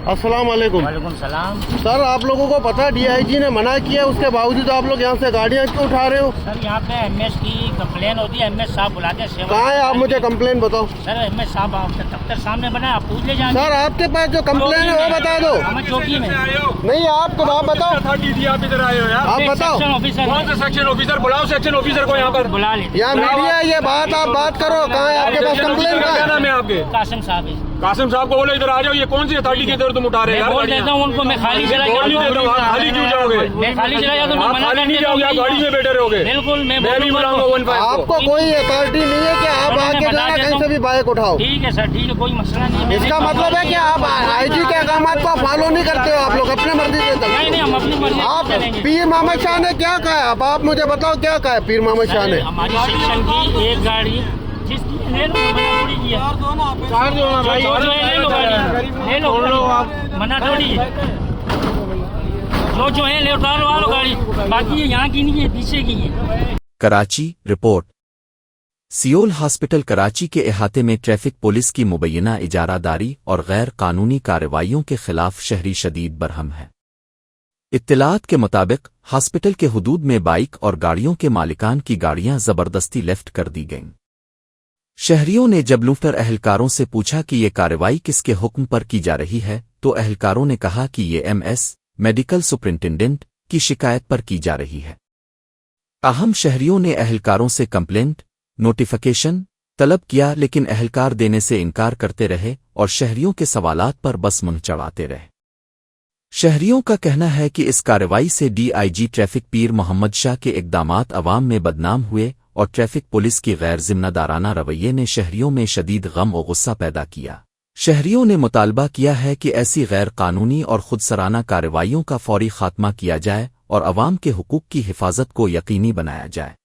अस्सलाम वालेकुम। वालेकुम सलाम। सर आप लोगों को पता DIG ने मना किया, उसके बावजूद आप लोग यहाँ से गाड़ियाँ क्यों उठा रहे हो? सर यहाँ पे MS की कंप्लेन होती है, MS साहब बुलाते हैं। कहाँ है? आप मुझे कंप्लेन बताओ। सर MS साहब आपके दफ्तर सामने बना है, आप पूछ ले जाएंगे। सर आपके पास जो कंप्लेन है वो बता दो। हमें चौकी में नहीं आपको आप बताओ। आप इधर आए हो यार? आप बताओ। सेक्शन ऑफिसर कौन सा सेक्शन ऑफिसर? बुलाओ सेक्शन ऑफिसर को यहाँ पर। बुला लेते। यहाँ मीडिया ये बात आप बात करो, कहाँ है आपके पास कंप्लेन? क्या कहाँ नाम है? है आपके? कासिम साहब है। कासिम साहब को बोलो इधर आ जाओ। ये कौन सी अथॉरिटी के इधर तुम उठा रहे हो मैं यार? बोल देता हूँ उनको, मैं खाली चला बोल नहीं देता हूँ, आप खाली क्यों जाओगे? मैं खाली चला जाता हूँ, आप मना खाली कर नहीं देता जाओगे, आप हूँ। गाड़ी में बैठे रहोगे। बिल्कुल मैं मैं भी बुलाऊंगा 15 को। आपको कोई अथॉरिटी नहीं है कि आप आके जो है कहीं से भी बाइक उठाओ। ठीक है सर, ठीक है, कोई मसला नहीं है। इसका मतलब है कि आप IG के अहकामात को फॉलो नहीं करते हो, आप लोग अपने मर्जी से चलते नहीं नहीं, हम अपनी मर्जी से आप चलेंगे। पीर मोहम्मद शाह ने क्या कहा? अब आप मुझे बताओ क्या कहा पीर मोहम्मद शाह ने? हमारी सेक्शन की एक गाड़ी जिसकी ले लो, मना थोड़ी किया। जो है ले लो गाड़ी, ले लो आप, मना थोड़ी है। जो है ले उतारो गाड़ी, बाकी ये यहाँ की नहीं है, पीछे की है। Karachi report. Seoul hospital Karachi के अहाते में ट्रैफिक पुलिस की मुबैना इजारादारी और गैर कानूनी कार्रवाइयों के खिलाफ शहरी शदीद बरहम है। इत्तलात के मुताबिक हॉस्पिटल के हुदूद में बाइक और गाड़ियों के मालिकान की गाड़ियां जबरदस्ती लेफ्ट कर दी गईं। शहरियों ने जब लूटर अहलकारों से पूछा कि ये कार्रवाई किसके हुक्म पर की जा रही है, तो अहलकारों ने कहा कि ये MS मेडिकल सुपरिंटेंडेंट की शिकायत पर की जा रही है। अहम शहरियों ने अहलकारों से कंप्लेंट नोटिफिकेशन तलब किया, लेकिन अहलकार देने से इनकार करते रहे और शहरियों के सवालात पर बस मुंह चढ़ाते रहे। शहरियों का कहना है कि इस कार्रवाई से DIG ट्रैफिक पीर मोहम्मद शाह के इक़दामात अवाम में बदनाम हुए और ट्रैफिक पुलिस की गैर जिम्मेदाराना रवैये ने शहरियों में शदीद गम और गुस्सा पैदा किया। शहरियों ने मुतालबा किया है कि ऐसी गैर कानूनी और खुदसराना कार्रवाइयों का फौरी खात्मा किया जाए और अवाम के हुकूक की हिफाजत को यकीनी बनाया जाए।